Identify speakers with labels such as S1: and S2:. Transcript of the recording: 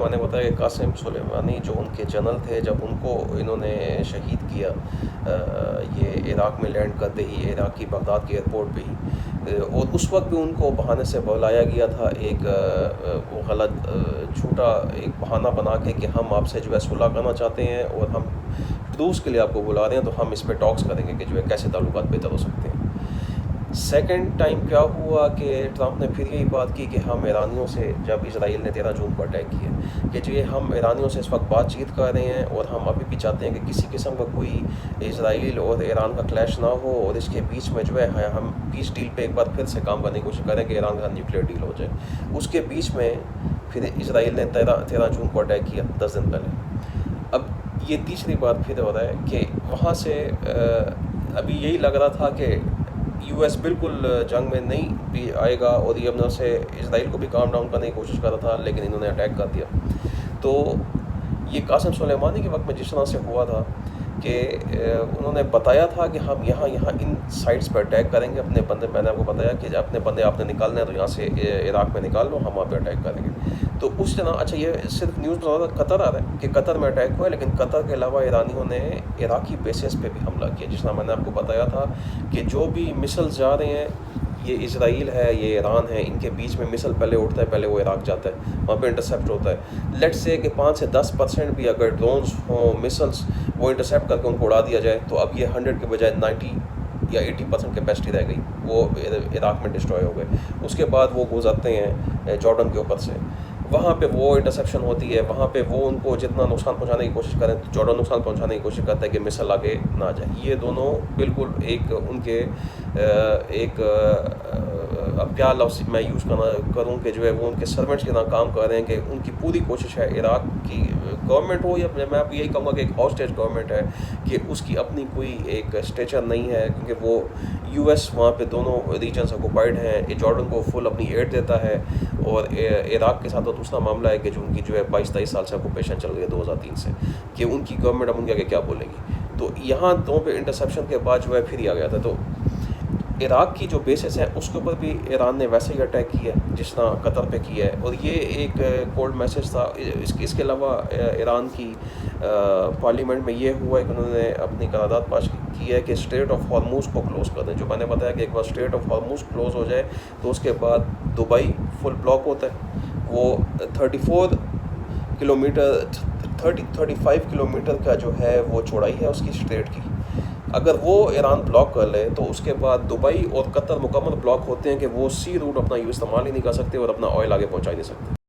S1: میں نے بتایا کہ قاسم سلیمانی جو ان کے جنرل تھے، جب ان کو انہوں نے شہید کیا یہ عراق میں لینڈ کرتے ہی، عراق کی بغداد کی ایئرپورٹ پہ ہی، اور اس وقت بھی ان کو بہانے سے بلایا گیا تھا، ایک وہ غلط جھوٹا ایک بہانہ بنا کے کہ ہم آپ سے جو ہے صلح کرنا چاہتے ہیں اور ہم ٹروس کے لیے آپ کو بلا رہے ہیں، تو ہم اس پہ ٹاکس کریں گے کہ جو ہے کیسے تعلقات بہتر ہو سکتے ہیں۔ سیکنڈ ٹائم کیا ہوا کہ ٹرمپ نے پھر یہی بات کی کہ ہم ایرانیوں سے، جب اسرائیل نے 13 جون کو اٹیک کیا کہ جو ہم ایرانیوں سے اس وقت بات چیت کر رہے ہیں اور ہم ابھی بھی چاہتے ہیں کہ کسی قسم کا کوئی اسرائیل اور ایران کا کلیش نہ ہو، اور اس کے بیچ میں جو ہے ہم پیس ڈیل پہ ایک بار پھر سے کام کرنے کی کوشش کریں کہ ایران کا نیوکلیئر ڈیل ہو جائے۔ اس کے بیچ میں پھر اسرائیل نے 13 جون کو اٹیک کیا 10 دن پہلے۔ اب یہ تیسری بار پھر ہو رہا ہے کہ وہاں سے ابھی یہی لگ رہا تھا کہ یو ایس بالکل جنگ میں نہیں بھی آئے گا، اور یہ اپنے سے اسرائیل کو بھی کام ڈاؤن کرنے کی کوشش کر رہا تھا، لیکن انہوں نے اٹیک کر دیا۔ تو یہ قاسم سلیمانی کے وقت میں جس طرح سے ہوا تھا کہ انہوں نے بتایا تھا کہ ہم یہاں ان سائٹس پر اٹیک کریں گے، اپنے بندے، میں نے آپ کو بتایا کہ اپنے بندے آپ نے نکالنے ہیں تو یہاں سے عراق میں نکال لو، ہم وہاں پہ اٹیک کریں گے۔ تو اس طرح اچھا یہ صرف نیوز میں زیادہ قطر آ رہا ہے کہ قطر میں اٹیک ہوا ہے، لیکن قطر کے علاوہ ایرانیوں نے عراقی بیسز پہ بھی حملہ کیا، جس طرح میں نے آپ کو بتایا تھا کہ جو بھی مسلز جا رہے ہیں، یہ اسرائیل ہے، یہ ایران ہے، ان کے بیچ میں مسل پہلے اٹھتا ہے، پہلے وہ عراق جاتا ہے، وہاں پہ انٹرسیپٹ ہوتا ہے۔ لیٹ سے کہ 5 سے 10% بھی اگر ڈرونز ہوں، مسلس، وہ انٹرسیپٹ کر کے ان کو اڑا دیا جائے، تو اب یہ 100 کے بجائے 90 یا 80% کیپیسٹی رہ گئی، وہ عراق میں ڈسٹروائے ہو گئے۔ اس کے بعد وہ گزرتے ہیں جارڈن کے اوپر سے، وہاں پہ وہ انٹرسیپشن ہوتی ہے، وہاں پہ وہ ان کو جتنا نقصان پہنچانے کی کوشش کریں، تو جارڈن نقصان پہنچانے کی کوشش کرتا ہے کہ مسل آگے نہ جائے۔ یہ دونوں بالکل ایک ان کے ایک اب کیا لفظ میں یوز کروں کہ جو ہے وہ ان کے سرونٹس کے طرح کام کر رہے ہیں، کہ ان کی پوری کوشش ہے، عراق کی گورنمنٹ ہو یا میں اب یہی کہوں گا کہ ایک ہاسٹیج گورنمنٹ ہے، کہ اس کی اپنی کوئی ایک اسٹیچر نہیں ہے، کیونکہ وہ یو ایس وہاں پہ دونوں ریجنس آکوپائڈ ہیں، جارڈن کو فل اپنی ایڈ دیتا ہے، اور عراق کے ساتھ تو دوسرا معاملہ ہے کہ جو ان کی جو ہے 22-23 سال سے آکوپیشن چل رہی ہے 2003 سے، کہ ان کی گورنمنٹ اب ان کے آگے کیا بولے گی۔ تو یہاں دونوں پہ انٹرسیپشن کے بعد جو ہے پھر ہی آ گیا تھا۔ تو عراق کی جو بیسز ہیں اس کے اوپر بھی ایران نے ویسے ہی اٹیک کیا ہے جس طرح قطر پہ کیا ہے، اور یہ ایک کولڈ میسج تھا۔ اس کے علاوہ ایران کی پارلیمنٹ میں یہ ہوا ہے کہ انہوں نے اپنی قرارداد پاس کی ہے کہ اسٹریٹ آف ہارموز کو کلوز کر دیں۔ جو میں نے بتایا کہ ایک بار اسٹریٹ آف ہارموز کلوز ہو جائے تو اس کے بعد دبئی فل بلاک ہوتا ہے، وہ 34 کلومیٹر 35 کلومیٹر کا جو ہے وہ چوڑائی ہے اس کی اسٹریٹ کی۔ اگر وہ ایران بلاک کر لے تو اس کے بعد دبئی اور قطر مکمل بلاک ہوتے ہیں، کہ وہ سی روٹ اپنا استعمال ہی نہیں کر سکتے اور اپنا آئل آگے پہنچا ہی نہیں سکتے۔